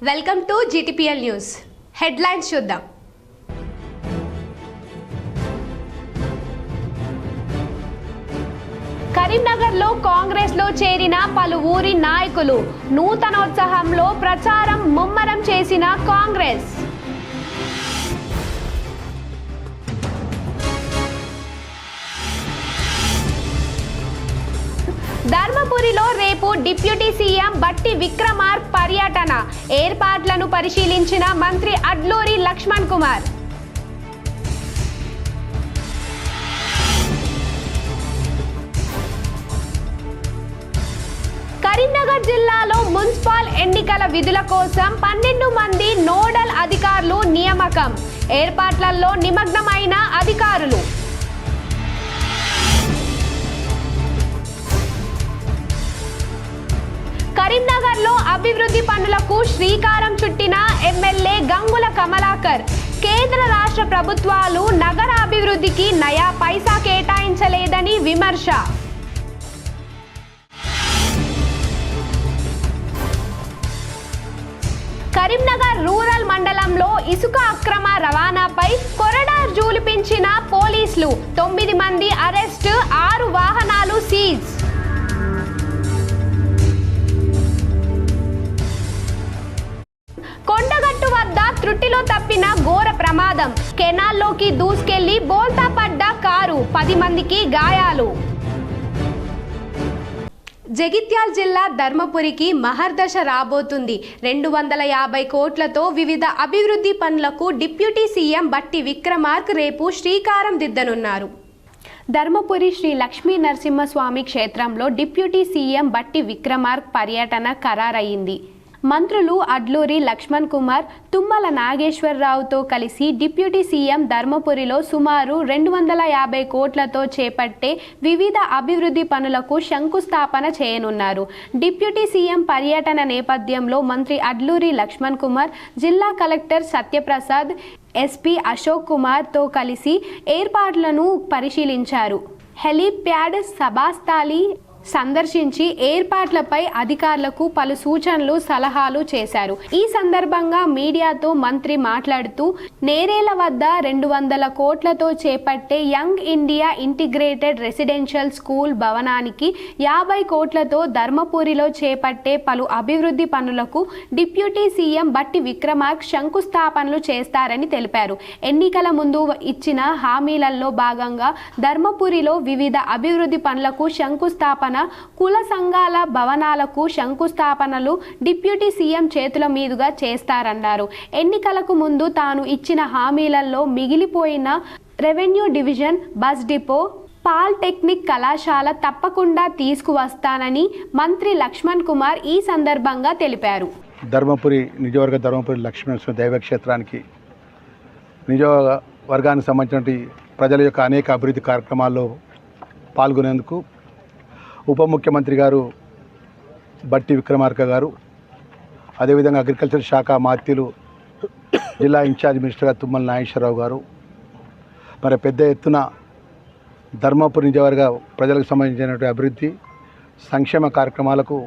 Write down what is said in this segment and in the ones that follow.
Welcome to GTPL news. Headlines చూద్దాం. కరీంనగర్లో కాంగ్రెస్లో చేరిన పలు ఊరి నాయకులు నూతనోత్సాహంలో ప్రచారం ముమ్మరం చేసిన కాంగ్రెస్. ధర్మపురిలో రేపు డిప్యూటీ సీఎం బట్టి విక్రమార్క పర్యటన, ఏర్పాట్లను పరిశీలించిన మంత్రి అడ్లూరి లక్ష్మణ్ కుమార్. కరీంనగర్ జిల్లాలో మున్సిపల్ ఎన్నికల విధుల కోసం 12 మంది నోడల్ అధికారులు నియామకం, ఏర్పాట్లలో నిమగ్నమైన అధికారులు. కరీంనగర్లో అభివృద్ధి పనులకు శ్రీకారం చుట్టిన ఎమ్మెల్యే గంగుల కమలాకర్. కేంద్ర రాష్ట్ర ప్రభుత్వాలు నగర అభివృద్ధికి నయా పైసా కేటాయించలేదని విమర్శ. కరీంనగర్ రూరల్ మండలంలో ఇసుక అక్రమ రవాణాపై కొరడార్ జూలిపించిన పోలీసులు, 9 మంది అరెస్టు, 6 వాహనాలు సీజ్. కొండగట్టు వద్ద త్రుటిలో తప్పిన ఘోర ప్రమాదం, కెనాల్లోకి దూసుకెళ్లి బోల్తా పడ్డ కారు, 10 మందికి గాయాలు. జగిత్యాల జిల్లా ధర్మపురికి మహర్దశ రాబోతుంది. 250 కోట్లతో వివిధ అభివృద్ధి పనులకు డిప్యూటీ సీఎం బట్టి విక్రమార్క రేపు శ్రీకారం దిద్దనున్నారు. ధర్మపురి శ్రీ లక్ష్మీ నరసింహస్వామి క్షేత్రంలో డిప్యూటీ సీఎం బట్టి విక్రమార్క పర్యటన ఖరారయింది. మంత్రులు అడ్లూరి లక్ష్మణ్ కుమార్, తుమ్మల నాగేశ్వరరావుతో కలిసి డిప్యూటీ సీఎం ధర్మపురిలో సుమారు 250 కోట్లతో చేపట్టే వివిధ అభివృద్ధి పనులకు శంకుస్థాపన చేయనున్నారు. డిప్యూటీ సీఎం పర్యటన నేపథ్యంలో మంత్రి అడ్లూరి లక్ష్మణ్ కుమార్, జిల్లా కలెక్టర్ సత్యప్రసాద్, ఎస్పీ అశోక్ కుమార్తో కలిసి ఏర్పాట్లను పరిశీలించారు. హెలీప్యాడ్, సభాస్థలి సందర్శించి ఏర్పాట్లపై అధికారులకు పలు సూచనలు, సలహాలు చేశారు. ఈ సందర్భంగా మీడియాతో మంత్రి మాట్లాడుతూ, నేరేల వద్ద 200 కోట్లతో చేపట్టే young India integrated residential school భవనానికి 50 కోట్లతో ధర్మపురిలో చేపట్టే పలు అభివృద్ధి పనులకు డిప్యూటీ సీఎం బట్టి విక్రమార్క శంకుస్థాపనలు చేస్తారని తెలిపారు. ఎన్నికల ముందు ఇచ్చిన హామీలలో భాగంగా ధర్మపురిలో వివిధ అభివృద్ధి పనులకు శంకుస్థాపన, కుల సంఘాల భవనాలకు శంకుస్థాపనలు డిప్యూటీ సీఎం చేతుల మీదుగా చేస్తారన్నారు. ఎన్నికలకు ముందు తాను ఇచ్చిన హామీలలో మిగిలిపోయిన revenue division, bus depot, polytechnic కళాశాల తప్పకుండా తీసుకువస్తానని మంత్రి లక్ష్మణ్ కుమార్ ఈ సందర్భంగా తెలిపారు. ధర్మపురి నిజవర్గ ధర్మపురి లక్ష్మీనరసింహ దైవక్షేత్రానికి నిజవర్గానికి సంబంధించిన ప్రజల యొక్క అనేక అభివృద్ధి కార్యక్రమాల్లో పాల్గొనేందుకు ఉప ముఖ్యమంత్రి గారు బట్టి విక్రమార్క గారు, అదేవిధంగా అగ్రికల్చర్ శాఖ మాత్యులు జిల్లా ఇన్ఛార్జ్ మినిస్టర్గా తుమ్మల నాగేశ్వరరావు గారు మరి పెద్ద ఎత్తున ధర్మపురి నిజవర్గ ప్రజలకు సంబంధించినటువంటి అభివృద్ధి సంక్షేమ కార్యక్రమాలకు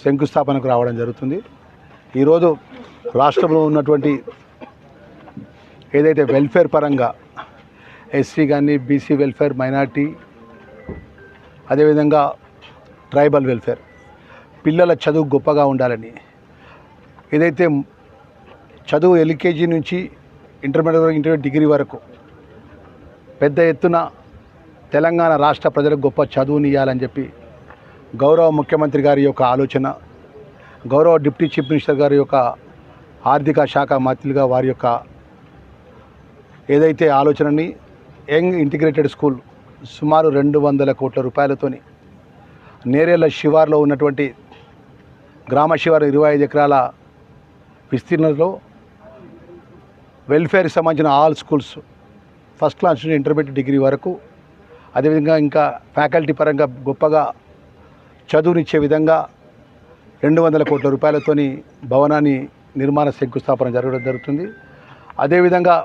శంకుస్థాపనకు రావడం జరుగుతుంది. ఈరోజు రాష్ట్రంలో ఉన్నటువంటి ఏదైతే వెల్ఫేర్ పరంగా ఎస్సీ కానీ, బీసీ వెల్ఫేర్, మైనార్టీ, అదేవిధంగా ట్రైబల్ వెల్ఫేర్, పిల్లల చదువు గొప్పగా ఉండాలని, ఏదైతే చదువు ఎల్కేజీ నుంచి ఇంటర్మీడియట్ డిగ్రీ వరకు పెద్ద ఎత్తున తెలంగాణ రాష్ట్ర ప్రజలకు గొప్ప చదువుని ఇవ్వాలని చెప్పి గౌరవ ముఖ్యమంత్రి గారి యొక్క ఆలోచన, గౌరవ డిప్యూటీ చీఫ్ మినిస్టర్ గారి యొక్క ఆర్థిక శాఖ మంత్రులుగా వారి యొక్క ఏదైతే ఆలోచనని యంగ్ ఇంటిగ్రేటెడ్ స్కూల్ సుమారు 200 కోట్ల రూపాయలతోని నేరేళ్ల శివార్లో ఉన్నటువంటి గ్రామ శివారు 25 ఎకరాల విస్తీర్ణంలో వెల్ఫేర్కి సంబంధించిన ఆల్ స్కూల్స్ ఫస్ట్ క్లాస్ నుంచి ఇంటర్మీడియట్ డిగ్రీ వరకు, అదేవిధంగా ఇంకా ఫ్యాకల్టీ పరంగా గొప్పగా చదువునిచ్చే విధంగా 200 కోట్ల రూపాయలతోని భవనాన్ని నిర్మాణ శంకుస్థాపన జరగడం జరుగుతుంది. అదేవిధంగా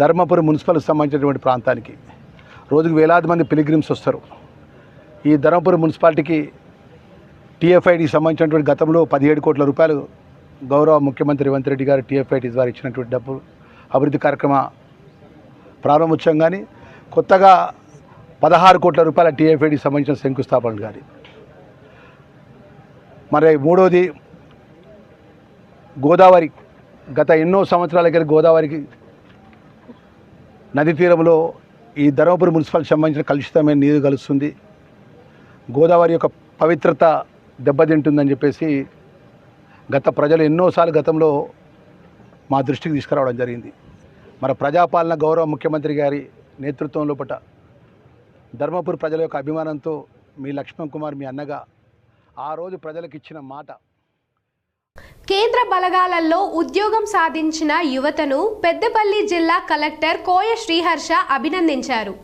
ధర్మపురి మున్సిపల్కి సంబంధించినటువంటి ప్రాంతానికి రోజుకు వేలాది మంది పిలిగ్రిమ్స్ వస్తారు. ఈ ధర్మపురి మున్సిపాలిటీకి టీఎఫ్ఐడికి సంబంధించినటువంటి గతంలో 17 కోట్ల రూపాయలు గౌరవ ముఖ్యమంత్రి రేవంత్ రెడ్డి గారు టీఎఫ్ఐటీస్ వారు ఇచ్చినటువంటి డబ్బు అభివృద్ధి కార్యక్రమ ప్రారంభోత్సవం కానీ కొత్తగా 16 కోట్ల రూపాయల టీఎఫ్ఐటీకి సంబంధించిన శంకుస్థాపనలు కానీ మరి మూడోది గోదావరి గత ఎన్నో సంవత్సరాల దగ్గర గోదావరికి నది తీరంలో ఈ ధర్మపురి మున్సిపాలిటీ సంబంధించిన కలుషితమైన నీరు కలుస్తుంది, గోదావరి యొక్క పవిత్రత దెబ్బతింటుందని చెప్పేసి గత ప్రజలు ఎన్నోసార్లు గతంలో మా దృష్టికి తీసుకురావడం జరిగింది. మరి ప్రజాపాలన గౌరవ ముఖ్యమంత్రి గారి నేతృత్వంలో పట్ల ధర్మపురి ప్రజల యొక్క అభిమానంతో మీ లక్ష్మణ్ కుమార్ మీ అన్నగా ఆ రోజు ప్రజలకు ఇచ్చిన మాట. కేంద్ర బలగాలలో ఉద్యోగం సాధించిన యువతను పెద్దపల్లి జిల్లా కలెక్టర్ కోయ శ్రీహర్ష అభినందించారు.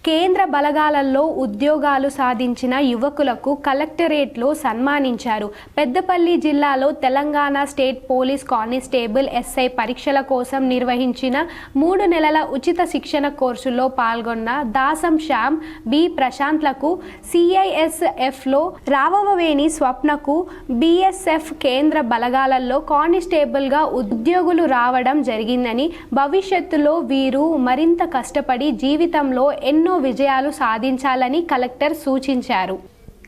కేంద్ర బలగాలలో ఉద్యోగాలు సాధించిన యువకులకు కలెక్టరేట్లో సన్మానించారు. పెద్దపల్లి జిల్లాలో Telangana state police constable SI పరీక్షల కోసం నిర్వహించిన 3 నెలల ఉచిత శిక్షణ కోర్సులో పాల్గొన్న దాసం శ్యామ్, బి ప్రశాంత్లకు సిఐఎస్ఎఫ్లో రావవేణి స్వప్నకు బిఎస్ఎఫ్ కేంద్ర బలగాలలో కానిస్టేబుల్గా ఉద్యోగులు రావడం జరిగిందని, భవిష్యత్తులో వీరు మరింత కష్టపడి జీవితంలో ఎన్నో విజయాలు సాధించాలని కలెక్టర్ సూచించారు.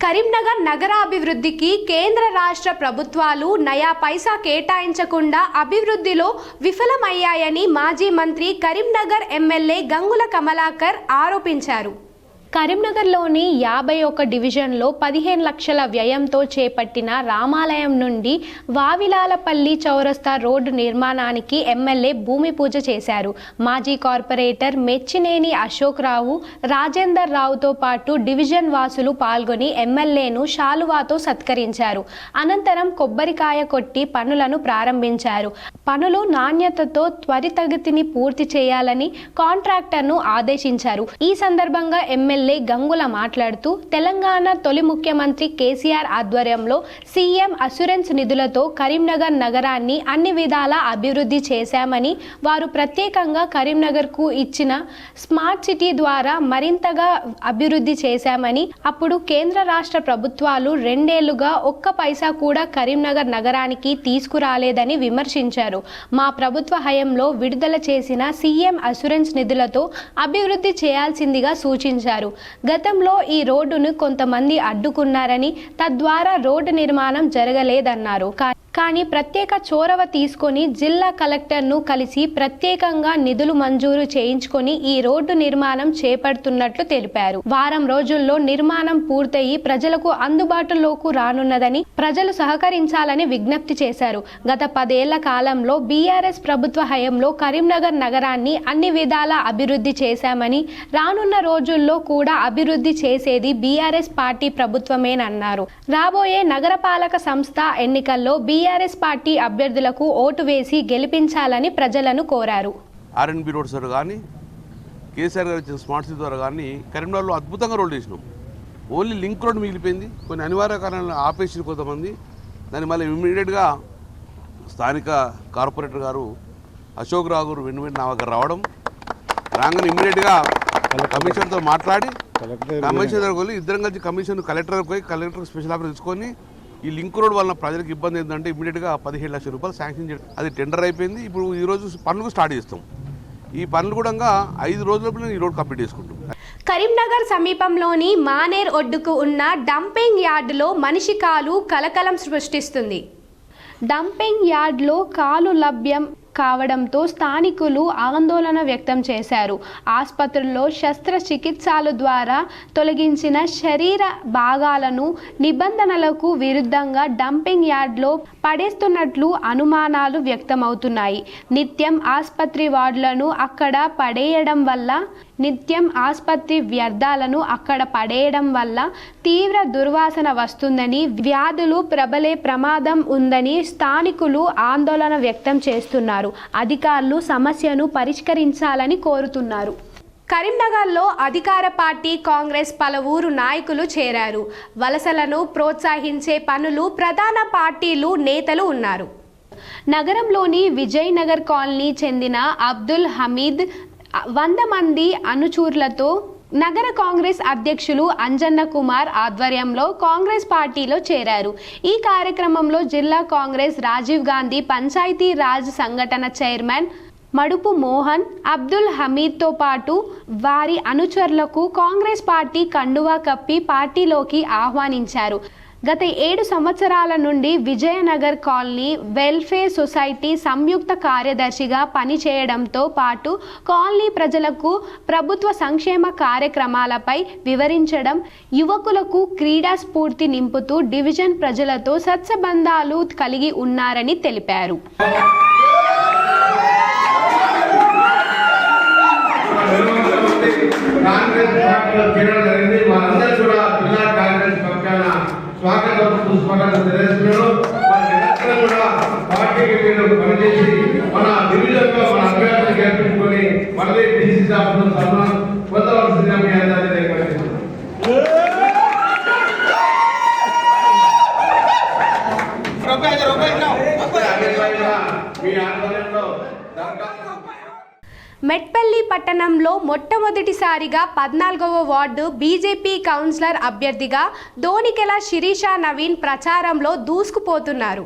కరీంనగర్ నగరాభివృద్ధికి కేంద్ర రాష్ట్ర ప్రభుత్వాలు నయా పైసా కేటాయించకుండా అభివృద్ధిలో విఫలమయ్యాయని మాజీ మంత్రి కరీంనగర్ ఎమ్మెల్యే గంగుల కమలాకర్ ఆరోపించారు. కరీంనగర్లోని 51 డివిజన్లో 15 లక్షల వ్యయంతో చేపట్టిన రామాలయం నుండి వావిలాలపల్లి చౌరస్తా రోడ్డు నిర్మాణానికి ఎమ్మెల్యే భూమి పూజ చేశారు. మాజీ కార్పొరేటర్ మెచ్చినేని అశోక్ రావు, రాజేందర్ రావుతో పాటు డివిజన్ వాసులు పాల్గొని ఎమ్మెల్యేను శాలువాతో సత్కరించారు. అనంతరం కొబ్బరికాయ కొట్టి పనులను ప్రారంభించారు. పనులు నాణ్యతతో త్వరితగతిని పూర్తి చేయాలని కాంట్రాక్టర్ను ఆదేశించారు. ఈ సందర్భంగా ఎమ్మెల్యే గంగుల మాట్లాడుతూ తెలంగాణ తొలి ముఖ్యమంత్రి కేసీఆర్ ఆధ్వర్యంలో సీఎం అస్యూరెన్స్ నిధులతో కరీంనగర్ నగరాన్ని అన్ని విధాలా అభివృద్ధి చేశామని, వారు ప్రత్యేకంగా కరీంనగర్కు ఇచ్చిన స్మార్ట్ సిటీ ద్వారా మరింతగా అభివృద్ధి చేశామని, అప్పుడు కేంద్ర రాష్ట్ర ప్రభుత్వాలు 2 ఏళ్లుగా ఒక్క పైసా కూడా కరీంనగర్ నగరానికి తీసుకురాలేదని విమర్శించారు. మా ప్రభుత్వ హయాంలో విడుదల చేసిన సీఎం అస్యూరెన్స్ నిధులతో అభివృద్ధి చేయాల్సిందిగా సూచించారు. గతంలో ఈ రోడ్డును కొంతమంది అడ్డుకున్నారని, తద్వారా రోడ్డు నిర్మాణం జరగలేదన్నారు. కానీ ప్రత్యేక చొరవ తీసుకొని జిల్లా కలెక్టర్ను కలిసి ప్రత్యేకంగా నిధులు మంజూరు చేయించుకొని ఈ రోడ్డు నిర్మాణం చేపడుతున్నట్లు తెలిపారు. వారం రోజుల్లో నిర్మాణం పూర్తయి ప్రజలకు అందుబాటులోకి రానున్నదని, ప్రజలు సహకరించాలని విజ్ఞప్తి చేశారు. గత 10 ఏళ్ల కాలంలో బీఆర్ఎస్ ప్రభుత్వ హయాంలో కరీంనగర్ నగరాన్ని అన్ని విధాలా అభివృద్ధి చేశామని, రానున్న రోజుల్లో కూడా అభివృద్ధి చేసేది బీఆర్ఎస్ పార్టీ ప్రభుత్వమేనన్నారు. రాబోయే నగరపాలక సంస్థ ఎన్నికల్లో బీఆర్ఎస్ పార్టీ అభ్యర్థులకు ఓటు వేసి గెలిపించాలని ప్రజలను కోరారు. ఆర్ఎన్బి రోడ్స్ ద్వారా కానీ, కేసీఆర్ గారు ఇచ్చిన స్మార్ట్ సిటీ ద్వారా కానీ కరీంనగర్లో అద్భుతంగా రోడ్లు వేసినాం. ఓన్లీ లింక్ రోడ్ మిగిలిపోయింది. కొన్ని అనివార్య కారణాలను ఆపేసిన కొంతమంది దాన్ని మళ్ళీ ఇమ్మీడియట్గా స్థానిక కార్పొరేటర్ గారు అశోక్ రావు గారు వెంటనే నా దగ్గర రాగానే ఇమ్మీడియట్గా కమిషనర్తో మాట్లాడి కమిషనర్ దగ్గరకు వెళ్ళి ఇద్దరం కలిసి కమిషన్ కలెక్టర్కి పోయి కలెక్టర్ స్పెషల్ ఆఫీస్ తీసుకొని ఈ లింక్ రోడ్ వల్ల ప్రజలకు ఇబ్బంది ఏంటంటే ఇమ్మీడియట్గా 17 లక్షల రూపాయలు శాంక్షన్ చేయడం, అది టెండర్ అయిపోయింది. ఇప్పుడు ఈరోజు పనులు స్టార్ట్ చేస్తాం. ఈ పనులు కూడా 5 రోజుల ఈ రోడ్ కంప్లీట్ చేసుకుంటాం. కరీంనగర్ సమీపంలోని మానేర్ ఒడ్డుకు ఉన్న డంపింగ్ యార్డులో మనిషి కాలు కలకలం సృష్టిస్తుంది. డంపింగ్ యార్డ్లో కాలు లభ్యం కావడంతో స్థానికులు ఆందోళన వ్యక్తం చేశారు. ఆసుపత్రుల్లో శస్త్రచికిత్సల ద్వారా తొలగించిన శరీర భాగాలను నిబంధనలకు విరుద్ధంగా డంపింగ్ యార్డ్లో పడేస్తున్నట్లు అనుమానాలు వ్యక్తమవుతున్నాయి. నిత్యం ఆసుపత్రి వార్డులను అక్కడ పడేయడం వల్ల ఆసుపత్రి వ్యర్థాలను అక్కడ పడేయడం వల్ల తీవ్ర దుర్వాసన వస్తుందని, వ్యాధులు ప్రబలే ప్రమాదం ఉందని స్థానికులు ఆందోళన వ్యక్తం చేస్తున్నారు. అధికారులు సమస్యను పరిష్కరించాలని కోరుతున్నారు. కరీంనగర్లో అధికార పార్టీ కాంగ్రెస్ పలువురు నాయకులు చేరారు. వలసలను ప్రోత్సహించే పనులు ప్రధాన పార్టీలు నేతలు ఉన్నారు. నగరంలోని విజయ్ నగర్ కాలనీ చెందిన అబ్దుల్ హమీద్ 100 మంది అనుచరులతో నగర కాంగ్రెస్ అధ్యక్షులు అంజన్న కుమార్ ఆధ్వర్యంలో కాంగ్రెస్ పార్టీలో చేరారు. ఈ కార్యక్రమంలో జిల్లా కాంగ్రెస్ రాజీవ్ గాంధీ పంచాయతీ రాజ్ సంఘటన చైర్మన్ మడుపు మోహన్, అబ్దుల్ హమీద్తో పాటు వారి అనుచరులకు కాంగ్రెస్ పార్టీ కండువా కప్పి పార్టీలోకి ఆహ్వానించారు. గత 7 సంవత్సరాల నుండి విజయనగర్ కాలనీ వెల్ఫేర్ సొసైటీ సంయుక్త కార్యదర్శిగా పనిచేయడంతో పాటు కాలనీ ప్రజలకు ప్రభుత్వ సంక్షేమ కార్యక్రమాలపై వివరించడం, యువకులకు క్రీడా స్ఫూర్తి నింపుతూ డివిజన్ ప్రజలతో సత్సంబంధాలు కలిగి ఉన్నారని తెలిపారు. స్వాగతం చూసుకోవడానికి తెలియజేస్తున్నాను. మన కూడా పార్టీకి మీరు పనిచేసి మన డివిజన్లో మన అభ్యర్థులు గెలిపించుకొని మళ్ళీ డీసీసీ ఆఫీసులో సన్మానం పొందవలసిందిగా మీ అందరినీ తెలియజేస్తున్నాను. మీ ఆధ్వర్యంలో మెట్పల్లి పట్టణంలో మొట్టమొదటిసారిగా 14వ వార్డు బీజేపీ కౌన్సిలర్ అభ్యర్థిగా దోనికెల శిరీష నవీన్ ప్రచారంలో దూసుకుపోతున్నారు.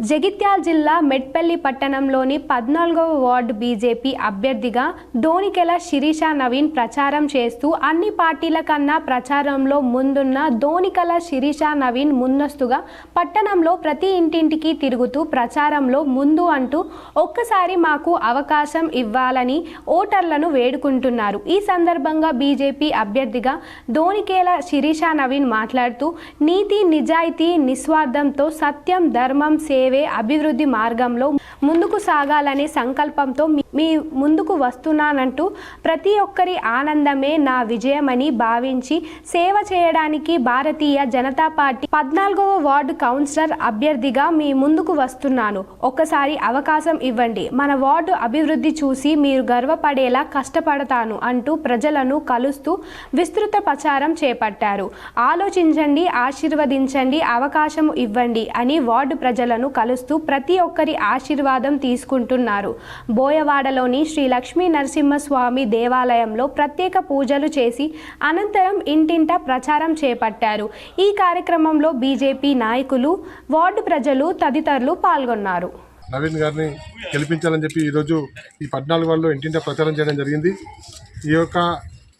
జగిత్యాల జిల్లా మెట్పల్లి పట్టణంలోని 14వ వార్డు బీజేపీ అభ్యర్థిగా దోనికెల శిరీష నవీన్ ప్రచారం చేస్తూ అన్ని పార్టీల కన్నా ప్రచారంలో ముందున్న దోనికెల శిరీష నవీన్ ముందస్తుగా పట్టణంలో ప్రతి ఇంటింటికి తిరుగుతూ ప్రచారంలో ముందు అంటూ ఒక్కసారి మాకు అవకాశం ఇవ్వాలని ఓటర్లను వేడుకుంటున్నారు. ఈ సందర్భంగా బీజేపీ అభ్యర్థిగా దోనికెల శిరీష నవీన్ మాట్లాడుతూ నీతి, నిజాయితీ, నిస్వార్థంతో సత్యం, ధర్మం, సేవే అభివృద్ధి మార్గంలో ముందుకు సాగాలనే సంకల్పంతో మీ ముందుకు వస్తున్నానంటూ ప్రతి ఒక్కరి ఆనందమే నా విజయమని భావించి సేవ చేయడానికి Bharatiya Janata party 14వ ward councillor అభ్యర్థిగా మీ ముందుకు వస్తున్నాను. ఒక్కసారి అవకాశం ఇవ్వండి. మన వార్డు అభివృద్ధి చూసి మీరు గర్వపడేలా కష్టపడతాను అంటూ ప్రజలను కలుస్తూ విస్తృత ప్రచారం చేపట్టారు. ఆలోచించండి, ఆశీర్వదించండి, అవకాశం ఇవ్వండి అని వార్డు ప్రజలను కలుస్తూ ప్రతి ఒక్కరి ఆశీర్వాదం తీసుకుంటున్నారు. బోయవాడలోని శ్రీ లక్ష్మీ నరసింహస్వామి దేవాలయంలో ప్రత్యేక పూజలు చేసి అనంతరం ఇంటింటా ప్రచారం చేపట్టారు. ఈ కార్యక్రమంలో బీజేపీ నాయకులు, వార్డు ప్రజలు తదితరులు పాల్గొన్నారు. నవీన్ గారిని గెలిపించాలని చెప్పి ఈరోజు ఈ 14 వార్డులో ఇంటింటా ప్రచారం చేయడం జరిగింది.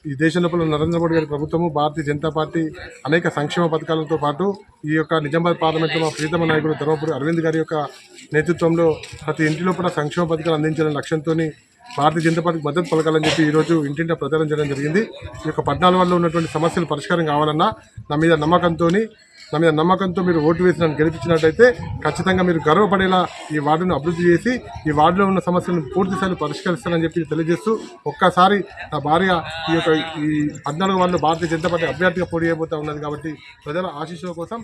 ఈ దేశ లోపల నరేంద్ర మోడీ గారి ప్రభుత్వము, భారతీయ జనతా పార్టీ అనేక సంక్షేమ పథకాలతో పాటు ఈ యొక్క నిజామాబాద్ పార్లమెంట్లో మా ప్రీతమ నాయకుడు ధర్మపురి అరవింద్ గారి యొక్క నేతృత్వంలో ప్రతి ఇంటి లోపల సంక్షేమ పథకాలు అందించాలనే లక్ష్యంతో భారతీయ జనతా పార్టీకి మద్దతు పలకాలని చెప్పి ఈరోజు ఇంటింటా ప్రచారం చేయడం జరిగింది. ఈ యొక్క 14 వార్డులో ఉన్నటువంటి సమస్యలు పరిష్కారం కావాలన్నా నా మీద నమ్మకంతో మీరు ఓటు వేసి నన్ను గెలిపించినట్టయితే ఖచ్చితంగా మీరు గర్వపడేలా ఈ వార్డును అభివృద్ధి చేసి ఈ వార్డులో ఉన్న సమస్యలను పూర్తిస్థాయిలో పరిష్కరిస్తానని చెప్పి తెలియజేస్తూ ఒక్కసారి నా భార్య ఈ 14 వార్డులో భారతీయ జనతా పార్టీ అభ్యర్థిగా పోటీ చేయబోతా ఉన్నది కాబట్టి ప్రజల ఆశీస్సుల కోసం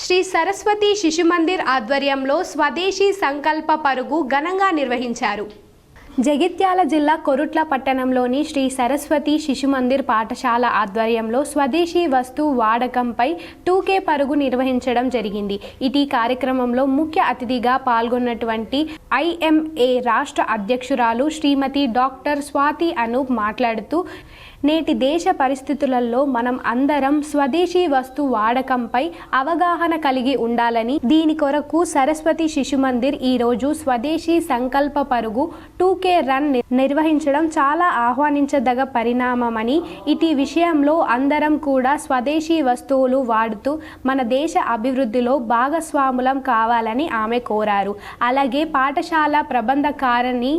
శ్రీ సరస్వతి శిశు మందిర్ ఆధ్వర్యంలో స్వదేశీ సంకల్ప పరుగు ఘనంగా నిర్వహించారు. జగిత్యాల జిల్లా కొరుట్ల పట్టణంలోని శ్రీ సరస్వతి శిశు మందిర్ పాఠశాల ఆధ్వర్యంలో స్వదేశీ వస్తు వాడకంపై 2K పరుగు నిర్వహించడం జరిగింది. ఇటీ కార్యక్రమంలో ముఖ్య అతిథిగా పాల్గొన్నటువంటి IMA రాష్ట్ర అధ్యక్షురాలు శ్రీమతి డాక్టర్ స్వాతి అనూప్ మాట్లాడుతూ నేటి దేశ పరిస్థితులలో మనం అందరం స్వదేశీ వస్తు వాడకంపై అవగాహన కలిగి ఉండాలని, దీని కొరకు సరస్వతి శిశు మందిర్ ఈరోజు స్వదేశీ సంకల్ప పరుగు 2K రన్ నిర్వహించడం చాలా ఆహ్వానించదగ పరిణామమని, ఇటీ విషయంలో అందరం కూడా స్వదేశీ వస్తువులు వాడుతూ మన దేశ అభివృద్ధిలో భాగస్వాములం కావాలని ఆమె కోరారు. అలాగే పాఠశాల ప్రబంధకారిణి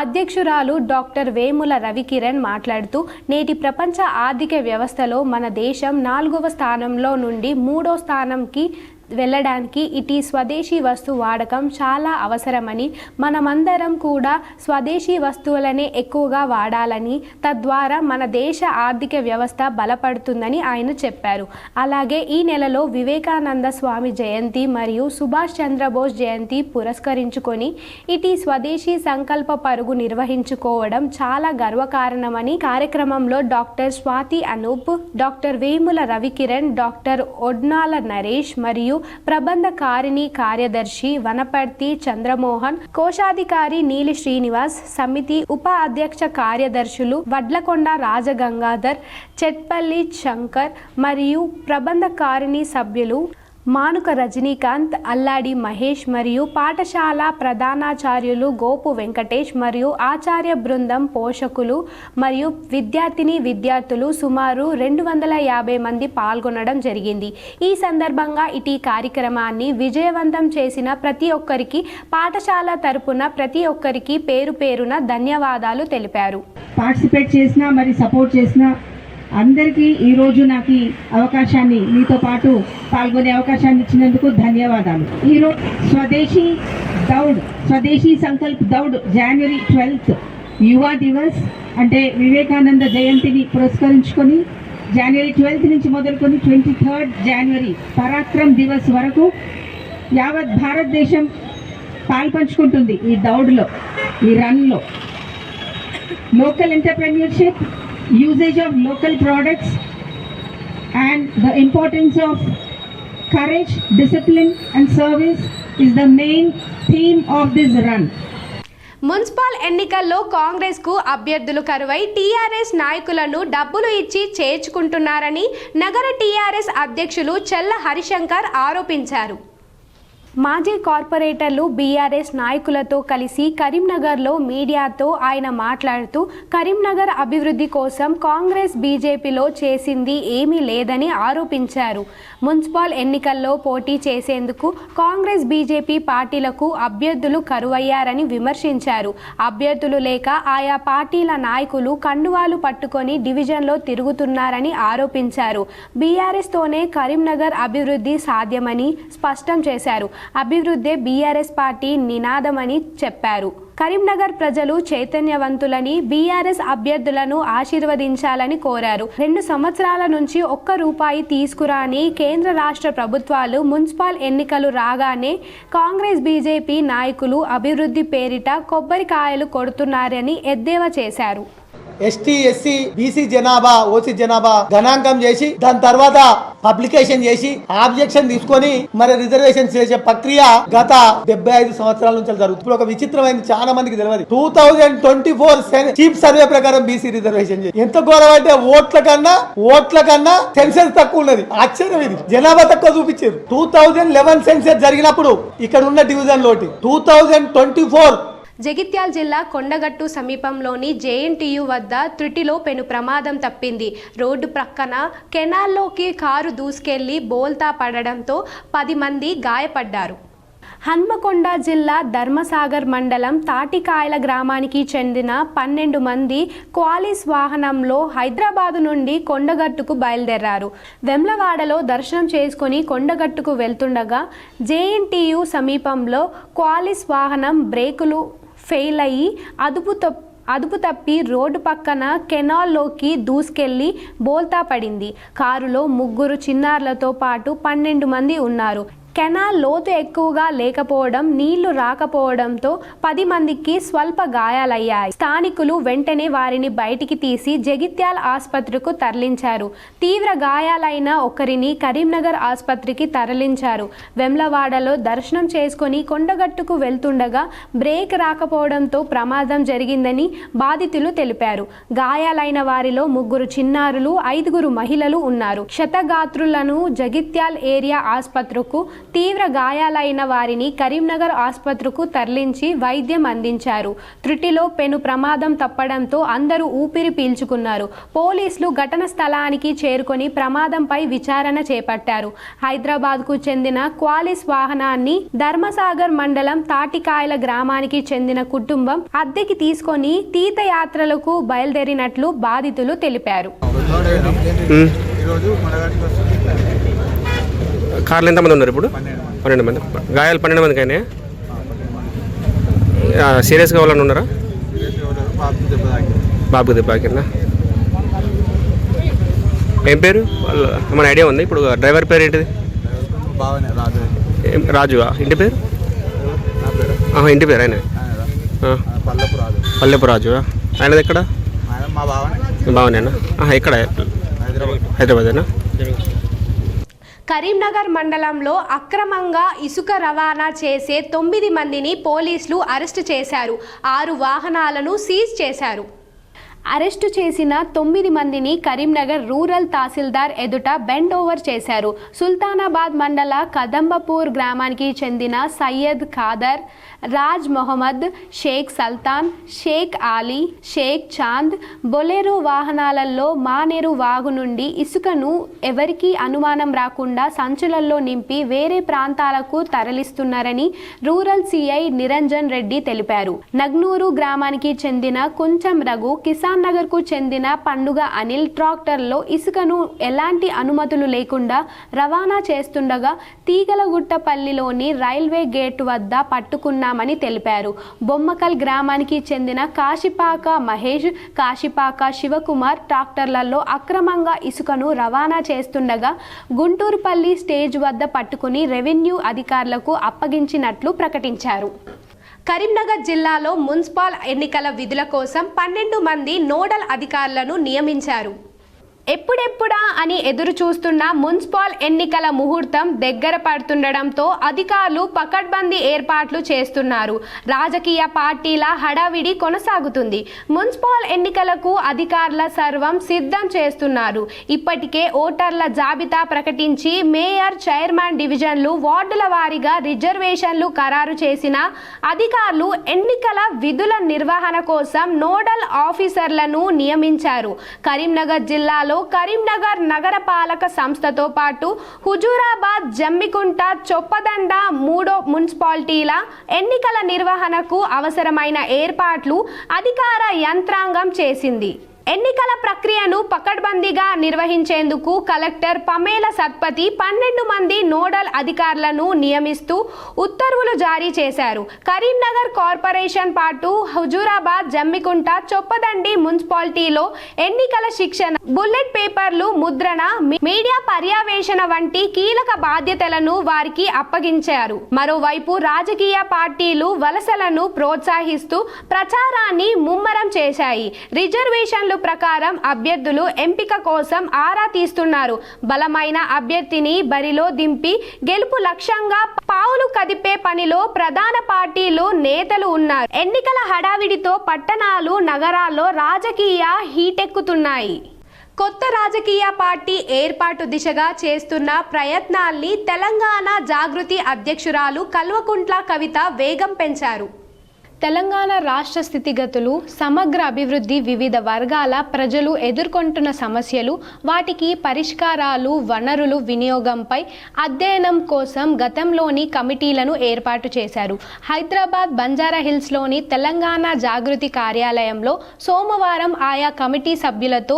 అధ్యక్షురాలు డాక్టర్ వేముల రవికిరణ్ మాట్లాడుతూ నేటి ప్రపంచ ఆర్థిక వ్యవస్థలో మన దేశం 4వ స్థానంలో నుండి 3వ స్థానంకి వెళ్ళడానికి ఇటీ స్వదేశీ వస్తు వాడకం చాలా అవసరమని, మనమందరం కూడా స్వదేశీ వస్తువులనే ఎక్కువగా వాడాలని, తద్వారా మన దేశ ఆర్థిక వ్యవస్థ బలపడుతుందని ఆయన చెప్పారు. అలాగే ఈ నెలలో వివేకానంద స్వామి జయంతి మరియు సుభాష్ చంద్రబోస్ జయంతి పురస్కరించుకొని ఇటీ స్వదేశీ సంకల్ప పరుగు నిర్వహించుకోవడం చాలా గర్వకారణమని కార్యక్రమంలో doctor Swathi Anoop, doctor Vemula Ravikiran, doctor Odnala Naresh మరియు ప్రబంధకారిణి కార్యదర్శి వనపర్తి చంద్రమోహన్, కోశాధికారి నీలి శ్రీనివాస్, సమితి ఉప అధ్యక్ష కార్యదర్శులు వడ్లకొండ రాజగంగాధర్, చెట్పల్లి శంకర్ మరియు ప్రబంధకారిణి సభ్యులు మానుక రజనీకాంత్, అల్లాడి మహేష్ మరియు పాఠశాల ప్రధానాచార్యులు గోపు వెంకటేష్ మరియు ఆచార్య బృందం, పోషకులు మరియు విద్యార్థులు సుమారు 250 మంది పాల్గొనడం జరిగింది. ఈ సందర్భంగా ఈ కార్యక్రమాన్ని విజయవంతం చేసిన ప్రతి ఒక్కరికి పాఠశాల తరపున ప్రతి ఒక్కరికి పేరు పేరున ధన్యవాదాలు తెలిపారు. పార్టిసిపేట్ చేసిన మరి సపోర్ట్ చేసిన అందరికీ ఈరోజు నాకు ఈ అవకాశాన్ని మీతో పాటు పాల్గొనే అవకాశాన్ని ఇచ్చినందుకు ధన్యవాదాలు. ఈరోజు స్వదేశీ సంకల్ప్ దౌడ్ జనవరి 12th యువా దివస్ అంటే వివేకానంద జయంతిని పురస్కరించుకొని జనవరి 12th నుంచి మొదలుకొని 23rd జనవరి పరాక్రమ్ దివస్ వరకు యావత్ భారతదేశం పాల్పంచుకుంటుంది. ఈ దౌడ్లో, ఈ రన్లో local entrepreneurship, usage of local products and the importance of courage, discipline and service is the main theme of this run. Municipal ఎన్నికల్లో కాంగ్రెస్కు అభ్యర్థులు కరువై టీఆర్ఎస్ నాయకులను డబ్బులు ఇచ్చి చేర్చుకుంటున్నారని నగర టీఆర్ఎస్ అధ్యక్షులు చెల్ల హరిశంకర్ ఆరోపించారు. మాజీ కార్పొరేటర్లు బీఆర్ఎస్ నాయకులతో కలిసి కరీంనగర్లో మీడియాతో ఆయన మాట్లాడుతూ కరీంనగర్ అభివృద్ధి కోసం కాంగ్రెస్ బీజేపీలో చేసింది ఏమీ లేదని ఆరోపించారు. మున్సిపల్ ఎన్నికల్లో పోటీ చేసేందుకు కాంగ్రెస్ బీజేపీ పార్టీలకు అభ్యర్థులు కరువయ్యారని విమర్శించారు. అభ్యర్థులు లేక ఆయా పార్టీల నాయకులు కండువాలు పట్టుకొని డివిజన్లో తిరుగుతున్నారని ఆరోపించారు. బీఆర్ఎస్తోనే కరీంనగర్ అభివృద్ధి సాధ్యమని స్పష్టం చేశారు. అభివృద్ధి బీఆర్ఎస్ పార్టీ నినాదమని చెప్పారు. కరీంనగర్ ప్రజలు చైతన్యవంతులని, బీఆర్ఎస్ అభ్యర్థులను ఆశీర్వదించాలని కోరారు. 2 సంవత్సరాల నుంచి ₹1 తీసుకురాని కేంద్ర రాష్ట్ర ప్రభుత్వాలు మున్సిపల్ ఎన్నికలు రాగానే కాంగ్రెస్ బీజేపీ నాయకులు అభివృద్ధి పేరిట కొబ్బరికాయలు కొడుతున్నారని ఎద్దేవా చేశారు. ఎస్టీ, ఎస్సీ, బీసీ జనాభా, ఓసీ జనాభా గణాంకం చేసి దాని తర్వాత పబ్లికేషన్ చేసి ఆబ్జెక్షన్ తీసుకొని మరి రిజర్వేషన్ చేసే ప్రక్రియ గత 75 సంవత్సరాల నుంచి జరుగుతుంది. ఇప్పుడు ఒక విచిత్రమైన చాలా మందికి తెలియదు. 2024 చీఫ్ సర్వే ప్రకారం బీసీ రిజర్వేషన్ చేసి ఎంత ఘోరం అంటే ఓట్ల కన్నా సెన్సెస్ తక్కువ ఉన్నది. ఆశ్చర్యం ఇది. జనాభా తక్కువ చూపించారు. 2011 సెన్సెస్ జరిగినప్పుడు ఇక్కడ ఉన్న డివిజన్ లోటి 2024 జగిత్యాల జిల్లా కొండగట్టు సమీపంలోని జేఎన్టీయు వద్ద త్రుటిలో పెను ప్రమాదం తప్పింది. రోడ్డు ప్రక్కన కెనాల్లోకి కారు దూసుకెళ్లి బోల్తా పడడంతో 10 మంది గాయపడ్డారు. హన్మకొండ జిల్లా ధర్మసాగర్ మండలం తాటికాయల గ్రామానికి చెందిన 12 మంది క్వాలిస్ వాహనంలో హైదరాబాదు నుండి కొండగట్టుకు బయలుదేరారు. వెమ్లవాడలో దర్శనం చేసుకుని కొండగట్టుకు వెళ్తుండగా జేఎన్టీయు సమీపంలో క్వాలిస్ వాహనం బ్రేకులు ఫెయిల్ అయ్యి అదుపు తప్పి రోడ్డు పక్కన కెనాల్లోకి దూసుకెళ్లి బోల్తా పడింది. కారులో 3 చిన్నారులతో పాటు 12 మంది ఉన్నారు. కెనాల్ లోతు ఎక్కువగా లేకపోవడం, నీళ్లు రాకపోవడంతో 10 మందికి స్వల్ప గాయాలయ్యాయి. స్థానికులు వెంటనే వారిని బయటికి తీసి జగిత్యాల ఆసుపత్రికి తరలించారు. తీవ్ర గాయాలైన ఒకరిని కరీంనగర్ ఆసుపత్రికి తరలించారు. వెమ్లవాడలో దర్శనం చేసుకుని కొండగట్టుకు వెళ్తుండగా బ్రేక్ రాకపోవడంతో ప్రమాదం జరిగిందని బాధితులు తెలిపారు. గాయాలైన వారిలో 3 చిన్నారులు, 5 మహిళలు ఉన్నారు. క్షతగాత్రులను జగిత్యాల ఏరియా ఆసుపత్రికి, తీవ్ర గాయాలైన వారిని కరీంనగర్ ఆసుపత్రికి తరలించి వైద్యం అందించారు. త్రుటిలో పెను ప్రమాదం తప్పడంతో అందరూ ఊపిరి పీల్చుకున్నారు. పోలీసులు ఘటన స్థలానికి చేరుకొని ప్రమాదంపై విచారణ చేపట్టారు. హైదరాబాద్కు చెందిన క్వాలిస్ వాహనాన్ని ధర్మసాగర్ మండలం తాటికాయల గ్రామానికి చెందిన కుటుంబం అద్దెకి తీసుకొని తీర్థయాత్రలకు బయలుదేరినట్లు బాధితులు తెలిపారు. కార్లు ఎంతమంది ఉన్నారు ఇప్పుడు? 12 మంది. గాయాలు 12 మందికి అయినాయి. సీరియస్గా వాళ్ళని ఉన్నారా? బాబుకి దెబ్బ తాకిందా? ఏం పేరు వాళ్ళ? మన ఐడియా ఉంది. ఇప్పుడు డ్రైవర్ పేరు ఏంటిది? రాజు. ఇంటి పేరు? ఇంటి పేరు ఆయన పల్లెపు రాజు. ఆయనది ఎక్కడ? బావనేనా? ఎక్కడ? హైదరాబాదేనా? కరీంనగర్ మండలంలో అక్రమంగా ఇసుక రవాణా చేసే 9 మందిని పోలీసులు అరెస్టు చేశారు. 6 వాహనాలను సీజ్ చేశారు. అరెస్టు చేసిన 9 మందిని కరీంనగర్ రూరల్ తహసీల్దార్ ఎదుట బెండ్ ఓవర్ చేశారు. సుల్తానాబాద్ మండల కదంబపూర్ గ్రామానికి చెందిన సయ్యద్ ఖాదర్, రాజ్ మొహమ్మద్, షేక్ సల్తాన్, షేక్ ఆలీ, షేక్ చాంద్ బొలెరో వాహనాలలో మానేరు వాగు నుండి ఇసుకను ఎవరికీ అనుమానం రాకుండా సంచులలో నింపి వేరే ప్రాంతాలకు తరలిస్తున్నారని రూరల్ సిఐ నిరంజన్ రెడ్డి తెలిపారు. నగ్నూరు గ్రామానికి చెందిన కుంచం రఘు, కిసాన్ నగర్ కు చెందిన పండుగ అనిల్ ట్రాక్టర్లో ఇసుకను ఎలాంటి అనుమతులు లేకుండా రవాణా చేస్తుండగా తీగలగుట్టపల్లిలోని రైల్వే గేట్ వద్ద పట్టుకున్నామని తెలిపారు. బొమ్మకల్ గ్రామానికి చెందిన కాశిపాక మహేష్, కాశిపాక శివకుమార్ ట్రాక్టర్లలో అక్రమంగా ఇసుకను రవాణా చేస్తుండగా గుంటూరుపల్లి స్టేజ్ వద్ద పట్టుకుని రెవెన్యూ అధికారులకు అప్పగించినట్లు ప్రకటించారు. కరీంనగర్ జిల్లాలో మున్సిపల్ ఎన్నికల విధుల కోసం 12 మంది నోడల్ అధికారులను నియమించారు. ఎప్పుడెప్పుడా అని ఎదురు చూస్తున్న మున్సిపల్ ఎన్నికల ముహూర్తం దగ్గర పడుతుండడంతో అధికారులు పకడ్బందీ ఏర్పాట్లు చేస్తున్నారు. రాజకీయ పార్టీల హడావిడి కొనసాగుతుంది. మున్సిపల్ ఎన్నికలకు అధికారుల సర్వం సిద్ధం చేస్తున్నారు. ఇప్పటికే ఓటర్ల జాబితా ప్రకటించి మేయర్, చైర్మన్ డివిజన్లు, వార్డుల వారీగా రిజర్వేషన్లు ఖరారు చేసిన అధికారులు ఎన్నికల విధుల నిర్వహణ కోసం నోడల్ ఆఫీసర్లను నియమించారు. కరీంనగర్ జిల్లాలో కరీంనగర్ నగరపాలక సంస్థతో పాటు హుజూరాబాద్, జమ్మికుంట, చొప్పదండ 3 మున్సిపాలిటీల ఎన్నికల నిర్వహణకు అవసరమైన ఏర్పాట్లు అధికార యంత్రాంగం చేసింది. ఎన్నికల ప్రక్రియను పకడ్బందీగా నిర్వహించేందుకు కలెక్టర్ పమేల సత్పతి 12 మంది నోడల్ అధికారులను నియమిస్తూ ఉత్తర్వులు జారీ చేశారు. కరీంనగర్ కార్పొరేషన్ పాటు హుజూరాబాద్, జమ్మికుంట, చొప్పదండి మున్సిపాలిటీలో ఎన్నికల శిక్షణ, బుల్లెట్ పేపర్లు ముద్రణ, మీడియా పర్యవేక్షణ వంటి కీలక బాధ్యతలను వారికి అప్పగించారు. మరోవైపు రాజకీయ పార్టీలు వలసలను ప్రోత్సహిస్తూ ప్రచారాన్ని ముమ్మరం చేశాయి. రిజర్వేషన్లు ప్రకారం అభ్యర్థులు ఎంపిక కోసం ఆరా తీస్తున్నారు. బలమైన అభ్యర్థిని బరిలో దింపి గెలుపు లక్ష్యంగా పావులు కదిపే పనిలో ప్రధాన పార్టీలు నేతలు ఉన్నారు. ఎన్నికల హడావిడితో పట్టణాలు, నగరాల్లో రాజకీయ హీటెక్కుతున్నాయి. కొత్త రాజకీయ పార్టీ ఏర్పాటు దిశగా చేస్తున్న ప్రయత్నాల్ని తెలంగాణ జాగృతి అధ్యక్షురాలు కల్వకుంట్ల కవిత వేగం పెంచారు. తెలంగాణ రాష్ట్ర స్థితిగతులు, సమగ్ర అభివృద్ధి, వివిధ వర్గాల ప్రజలు ఎదుర్కొంటున్న సమస్యలు, వాటికి పరిష్కారాలు, వనరులు వినియోగంపై అధ్యయనం కోసం గతంలోని కమిటీలను ఏర్పాటు చేశారు. హైదరాబాద్ బంజారాహిల్స్లోని తెలంగాణ జాగృతి కార్యాలయంలో సోమవారం ఆయా కమిటీ సభ్యులతో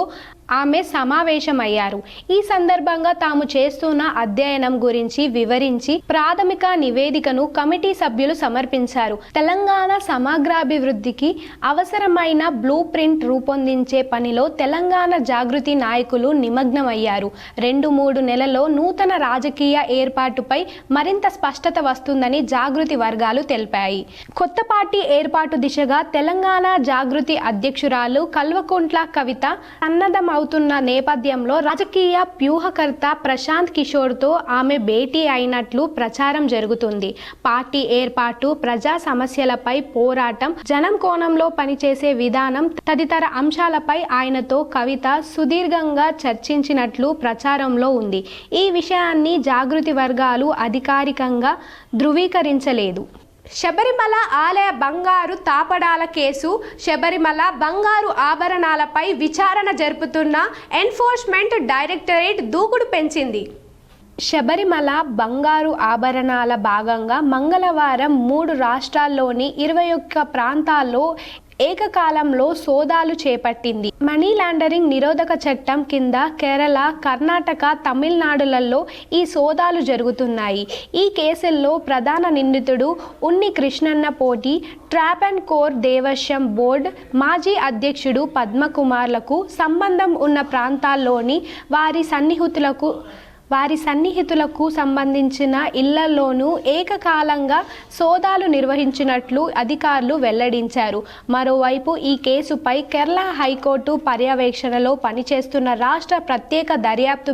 ఆమె సమావేశమయ్యారు. ఈ సందర్భంగా తాము చేస్తున్న అధ్యయనం గురించి వివరించి ప్రాథమిక నివేదికను కమిటీ సభ్యులు సమర్పించారు. తెలంగాణ సమగ్రాభివృద్ధికి అవసరమైన బ్లూ ప్రింట్ రూపొందించే పనిలో తెలంగాణ జాగృతి నాయకులు నిమగ్నమయ్యారు. 2-3 నెలల్లో నూతన రాజకీయ ఏర్పాటుపై మరింత స్పష్టత వస్తుందని జాగృతి వర్గాలు తెలిపాయి. కొత్త పార్టీ ఏర్పాటు దిశగా తెలంగాణ జాగృతి అధ్యక్షురాలు కల్వకుంట్ల కవిత సన్నద్ధమవుతున్న నేపథ్యంలో రాజకీయ వ్యూహకర్త ప్రశాంత్ కిషోర్తో ఆమె భేటీ అయినట్లు ప్రచారం జరుగుతుంది. పార్టీ ఏర్పాటు, ప్రజా సమస్యలపై పోరాటం, జనం కోణంలో పనిచేసే విధానం తదితర అంశాలపై ఆయనతో కవిత సుదీర్ఘంగా చర్చించినట్లు ప్రచారంలో ఉంది. ఈ విషయాన్ని జాగృతి వర్గాలు అధికారికంగా ధృవీకరించలేదు. శబరిమల ఆలయ బంగారు తాపడాల కేసు, శబరిమల బంగారు ఆభరణాలపై విచారణ జరుపుతున్న ఎన్ఫోర్స్మెంట్ డైరెక్టరేట్ దూకుడు పెంచింది. శబరిమల బంగారు ఆభరణాల భాగంగా మంగళవారం 3 రాష్ట్రాల్లోని 21 ప్రాంతాల్లో ఏకకాలంలో సోదాలు చేపట్టింది. మనీ లాండరింగ్ నిరోధక చట్టం కింద కేరళ, కర్ణాటక, తమిళనాడులలో ఈ సోదాలు జరుగుతున్నాయి. ఈ కేసుల్లో ప్రధాన నిందితుడు ఉన్ని కృష్ణన్న పోటీ, trap and core Devaswom board మాజీ అధ్యక్షుడు పద్మకుమార్లకు సంబంధం ఉన్న ప్రాంతాల్లోని వారి సన్నిహితులకు వారి సన్నిహితులకు సంబంధించిన ఇళ్లలోనూ ఏకకాలంగా సోదాలు నిర్వహించినట్లు అధికారులు వెల్లడించారు. మరోవైపు ఈ కేసుపై కేరళ హైకోర్టు పర్యవేక్షణలో పనిచేస్తున్న రాష్ట్ర ప్రత్యేక దర్యాప్తు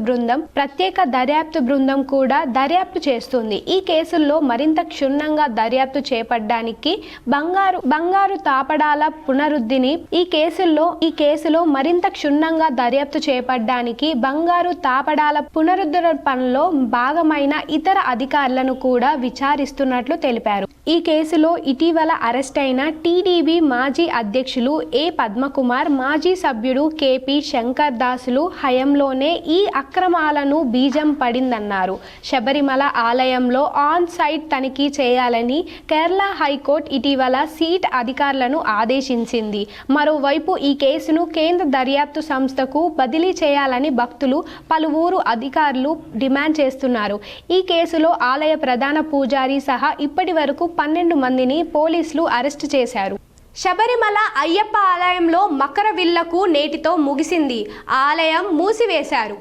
బృందం కూడా దర్యాప్తు చేస్తుంది. ఈ కేసుల్లో మరింత క్షుణ్ణంగా దర్యాప్తు చేపట్టడానికి బంగారు తాపడాల పునరుద్ధిని ఈ కేసులో మరింత క్షుణ్ణంగా దర్యాప్తు చేపట్టడానికి బంగారు తాపడాల పునరుద్ధరణ పనిలో భాగమైన ఇతర అధికారులను కూడా విచారిస్తున్నట్లు తెలిపారు. ఈ కేసులో ఇటీవల అరెస్ట్ అయిన టీడీపీ మాజీ అధ్యక్షులు ఏ పద్మకుమార్, మాజీ సభ్యుడు కేపీ శంకర్ దాసులు హయంలోనే ఈ అక్రమాలను బీజం పడిందన్నారు. శబరిమల ఆలయంలో ఆన్ సైట్ తనిఖీ చేయాలని కేరళ హైకోర్టు ఇటీవల సిట్ అధికారులను ఆదేశించింది. మరోవైపు ఈ కేసును కేంద్ర దర్యాప్తు సంస్థకు బదిలీ చేయాలని భక్తులు, పలువురు అధికారులు డిమాండ్ చేస్తున్నారు. ఈ కేసులో ఆలయ ప్రధాన పూజారి సహా ఇప్పటి వరకు 12 మందిని పోలీసులు అరెస్టు చేశారు. శబరిమల అయ్యప్ప ఆలయంలో మకర విల్లకు నేటితో ముగిసింది. ఆలయం మూసివేశారు.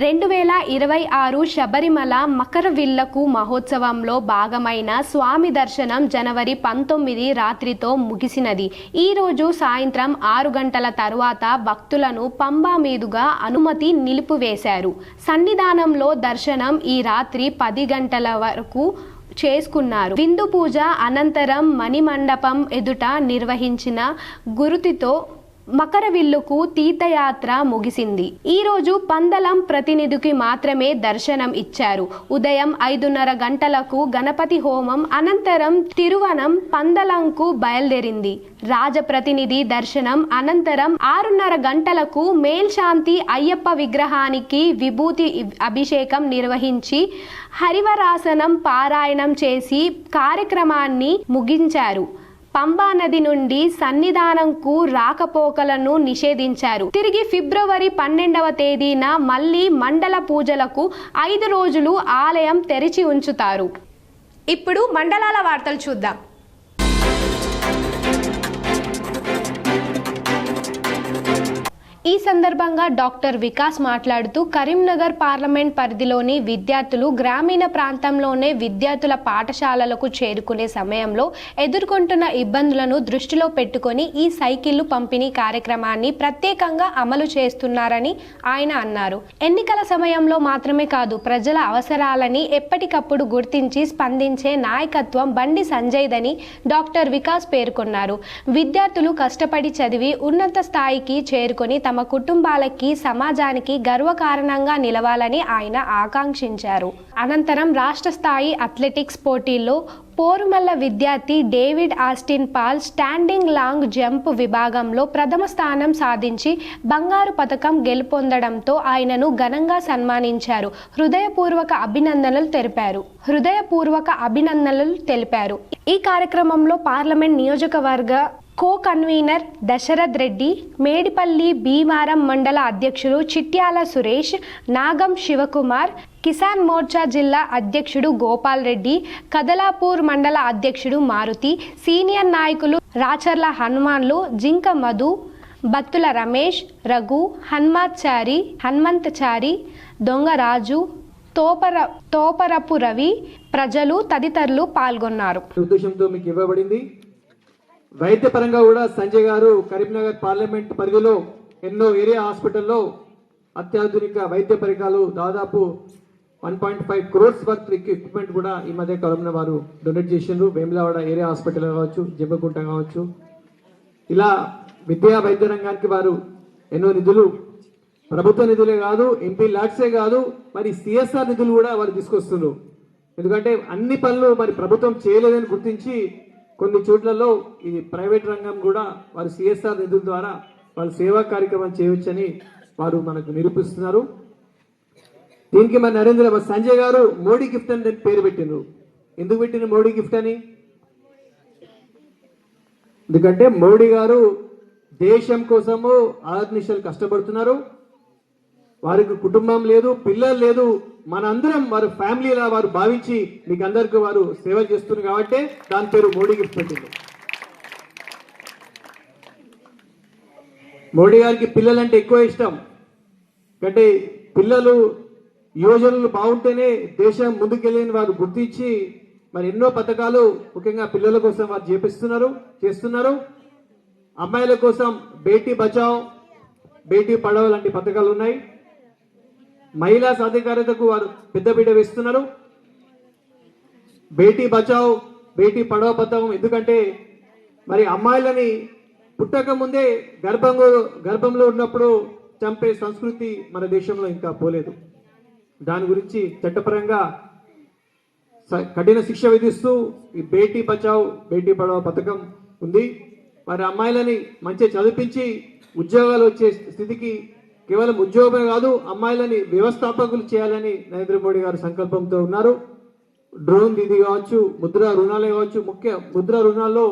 2026 శబరిమల మకర విల్లకు మహోత్సవంలో భాగమైన స్వామి దర్శనం జనవరి 19 రాత్రితో ముగిసినది. ఈ రోజు సాయంత్రం 6 గంటల తరువాత భక్తులను పంబా మీదుగా అనుమతి నిలిపివేశారు. సన్నిధానంలో దర్శనం ఈ రాత్రి 10 గంటల వరకు చేసుకున్నారు. విందు పూజ అనంతరం మణిమండపం ఎదుట నిర్వహించిన గురుతితో మకరవిల్లుకు తీర్థయాత్ర ముగిసింది. ఈ రోజు పందలం ప్రతినిధికి మాత్రమే దర్శనం ఇచ్చారు. ఉదయం 5:30 గంటలకు గణపతి హోమం అనంతరం తిరువనం పందలంకు బయలుదేరింది. రాజప్రతినిధి దర్శనం అనంతరం 6:30 గంటలకు మేల్శాంతి అయ్యప్ప విగ్రహానికి విభూతి అభిషేకం నిర్వహించి హరివరాసనం పారాయణం చేసి కార్యక్రమాన్ని ముగించారు. పంబా నది నుండి సన్నిధానంకు రాకపోకలను నిషేధించారు. తిరిగి ఫిబ్రవరి 12వ తేదీన మళ్లీ మండల పూజలకు 5 రోజులు ఆలయం తెరిచి ఉంచుతారు. ఇప్పుడు మండలాల వార్తలు చూద్దాం. ఈ సందర్భంగా డాక్టర్ వికాస్ మాట్లాడుతూ కరీంనగర్ పార్లమెంట్ పరిధిలోని విద్యార్థులు గ్రామీణ ప్రాంతంలోనే విద్యార్థుల పాఠశాలలకు చేరుకునే సమయంలో ఎదుర్కొంటున్న ఇబ్బందులను దృష్టిలో పెట్టుకొని ఈ సైకిళ్లు పంపిణీ కార్యక్రమాన్ని ప్రత్యేకంగా అమలు చేస్తున్నారని ఆయన అన్నారు. ఎన్నికల సమయంలో మాత్రమే కాదు, ప్రజల అవసరాలని ఎప్పటికప్పుడు గుర్తించి స్పందించే నాయకత్వం బండి సంజయ్దని డాక్టర్ వికాస్ పేర్కొన్నారు. విద్యార్థులు కష్టపడి చదివి ఉన్నత స్థాయికి చేరుకొని తమ కుటుంబాలకి, సమాజానికి గర్వకారణంగా నిలవాలని ఆయన ఆకాంక్షించారు. అనంతరం రాష్ట్ర స్థాయి అథ్లెటిక్స్ పోటీల్లో పోరుమల్ల విద్యార్థి David Austin Paul standing long jump విభాగంలో ప్రథమ స్థానం సాధించి బంగారు పతకం గెలుపొందడంతో ఆయనను ఘనంగా సన్మానించారు. హృదయపూర్వక అభినందనలు తెలిపారు. ఈ కార్యక్రమంలో పార్లమెంట్ నియోజకవర్గ కన్వీనర్ దశరథ్ రెడ్డి, మేడిపల్లి భీమారం మండల అధ్యక్షుడు చిట్యాల సురేష్, నాగం శివకుమార్, కిసాన్ మోర్చా జిల్లా అధ్యక్షుడు గోపాల్ రెడ్డి, కదలాపూర్ మండల అధ్యక్షుడు మారుతి, సీనియర్ నాయకులు రాచర్ల హనుమాన్లు, జింక మధు, బత్తుల రమేష్, రఘు, హనుమంతచారి, దొంగరాజు, తోపరపు రవి, ప్రజలు తదితరులు పాల్గొన్నారు. ఉద్దేశంతో మీకు ఇవ్వబడింది. వైద్యపరంగా కూడా సంజయ్ గారు కరీంనగర్ పార్లమెంట్ పరిధిలో ఎన్నో ఏరియా హాస్పిటల్లో అత్యాధునిక వైద్య పరికరాలు దాదాపు 1.5 crores వర్త్ ఎక్విప్మెంట్ కూడా ఈ మధ్య కాలంలో వారు డొనేట్ చేసిండ్రు. వేములవాడ ఏరియా హాస్పిటల్ కావచ్చు, జమ్మకుంట కావచ్చు, ఇలా విద్యా వైద్య రంగానికి వారు ఎన్నో నిధులు, ప్రభుత్వ నిధులే కాదు, ఎంపీ ల్యాడ్సే కాదు, మరి సిఎస్ఆర్ నిధులు కూడా వారు తీసుకొస్తున్నారు. ఎందుకంటే అన్ని పనులు మరి ప్రభుత్వం చేయలేదని గుర్తించి కొన్ని చోట్లలో ఈ ప్రైవేట్ రంగం కూడా వారు సిఎస్ఆర్ నిధుల ద్వారా వాళ్ళు సేవా కార్యక్రమం చేయవచ్చని వారు మనకు నిరూపిస్తున్నారు. దీనికి మన సంజయ్ గారు మోడీ గిఫ్ట్ అని పేరు పెట్టిండ్రు. ఎందుకు పెట్టిన మోడీ గిఫ్ట్ అని? ఎందుకంటే మోడీ గారు దేశం కోసము ఆర్నిశలు కష్టపడుతున్నారు. వారికి కుటుంబం లేదు, పిల్లలు లేదు, మనందరం వారు ఫ్యామిలీలా వారు భావించి మీకు అందరికీ వారు సేవ చేస్తున్నారు కాబట్టి దాని పేరు మోడీ గిఫ్ట్ పెట్టింది. మోడీ గారికి పిల్లలంటే ఎక్కువ ఇష్టం. అంటే పిల్లలు యువజనులు బాగుంటేనే దేశం ముందుకెళ్ళని వారు గుర్తించి మరి ఎన్నో పథకాలు ముఖ్యంగా పిల్లల కోసం వారు చేస్తున్నారు. అమ్మాయిల కోసం బేటీ బచావ్ బేటీ పడావ్ లాంటి పథకాలు ఉన్నాయి. మహిళా సాధికారతకు వారు పెద్దపీట వేస్తున్నారు. బేటీ బచావ్ బేటీ పడావ్ పథకం ఎందుకంటే మరి అమ్మాయిలని పుట్టక ముందే గర్భంలో ఉన్నప్పుడు చంపే సంస్కృతి మన దేశంలో ఇంకా పోలేదు. దాని గురించి చట్టపరంగా కఠిన శిక్ష విధిస్తూ ఈ బేటీ బచావ్ బేటీ పడావ్ పథకం ఉంది. మరి అమ్మాయిలని మంచిగా చదివించి ఉద్యోగాలు వచ్చే స్థితికి కేవలం ఉద్యోగమే కాదు అమ్మాయిలని వ్యవస్థాపకులు చేయాలని నరేంద్ర మోడీ గారు సంకల్పంతో ఉన్నారు. డ్రోన్ దీది కావచ్చు, ముద్రా రుణాలే కావచ్చు. ముద్రా రుణాల్లో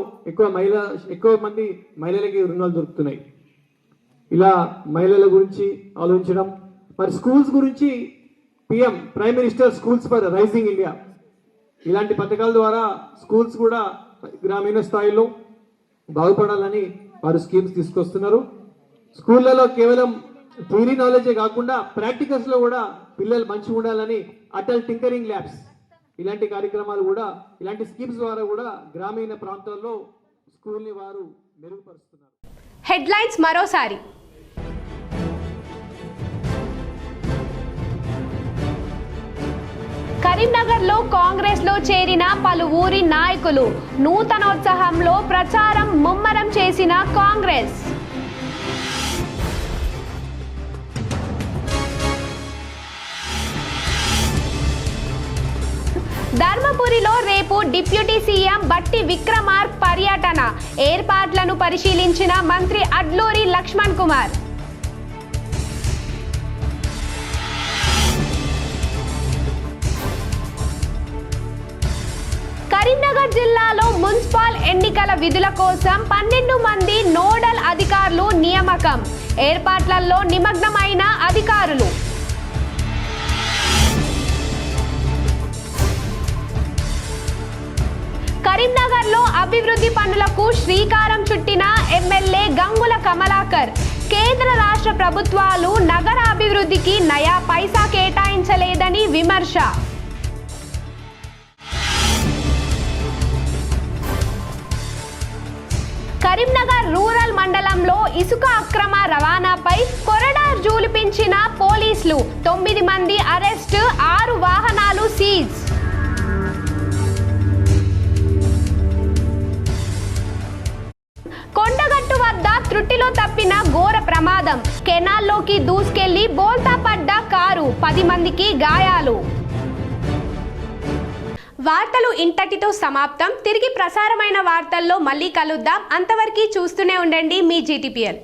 ఎక్కువ మంది మహిళలకి రుణాలు దొరుకుతున్నాయి. ఇలా మహిళల గురించి ఆలోచించడం. మరి స్కూల్స్ గురించి PM prime minister schools for rising India ఇలాంటి పథకాల ద్వారా స్కూల్స్ కూడా గ్రామీణ స్థాయిలో బాగుపడాలని వారు స్కీమ్స్ తీసుకొస్తున్నారు. స్కూళ్ళలో కేవలం థియరీ నాలెడ్జే కాకుండా ప్రాక్టికల్స్లో కూడా పిల్లలు మంచిగా ఉండాలని అటల్ టింకరింగ్ ల్యాబ్స్ ఇలాంటి కార్యక్రమాలు కూడా ఇలాంటి స్కీమ్స్ ద్వారా కూడా గ్రామీణ ప్రాంతాల్లో స్కూల్ని వారు మెరుగుపరుస్తున్నారు. హెడ్లైన్స్ మరోసారి. కరీంనగర్లో కాంగ్రెస్లో చేరిన పలు ఊరి నాయకులు. నూతనోత్సాహంలో ప్రచారం ముమ్మరం చేసిన కాంగ్రెస్. ధర్మపురిలో రేపు డిప్యూటీ సీఎం బట్టి విక్రమార్క పర్యటన. ఏర్పాట్లను పరిశీలించిన మంత్రి అడ్లూరి లక్ష్మణ్ కుమార్. కరీంనగర్ జిల్లాలో మున్సిపల్ ఎన్నికల విధుల కోసం 12 మంది నోడల్ అధికారులు నియామకం. ఏర్పాట్లలో నిమగ్నమైన అధికారులు. కరీంనగర్లో అభివృద్ధి పనులకు శ్రీకారం చుట్టిన ఎమ్మెల్యే గంగుల కమలాకర్. కేంద్ర రాష్ట్ర ప్రభుత్వాలు నగర అభివృద్ధికి నయా పైసా కేటాయించలేదని విమర్శ. కరీంనగర్ రూరల్ మండలంలో ఇసుక అక్రమ రవాణాపై కొరడా జూలిపించిన పోలీసులు. 9 మంది అరెస్టు, 6 వాహనాలు సీజ్. కొండగట్టు వద్ద త్రుటిలో తప్పిన ఘోర ప్రమాదం. కెనాల్లోకి దూసుకెళ్లి బోల్తా పడ్డ కారు, 10 మందికి గాయాలు. వార్తలు ఇంతటితో సమాప్తం. తిరిగి ప్రసారమైన వార్తల్లో మళ్ళీ కలుద్దాం. అంతవరకు చూస్తూనే ఉండండి మీ GTPL.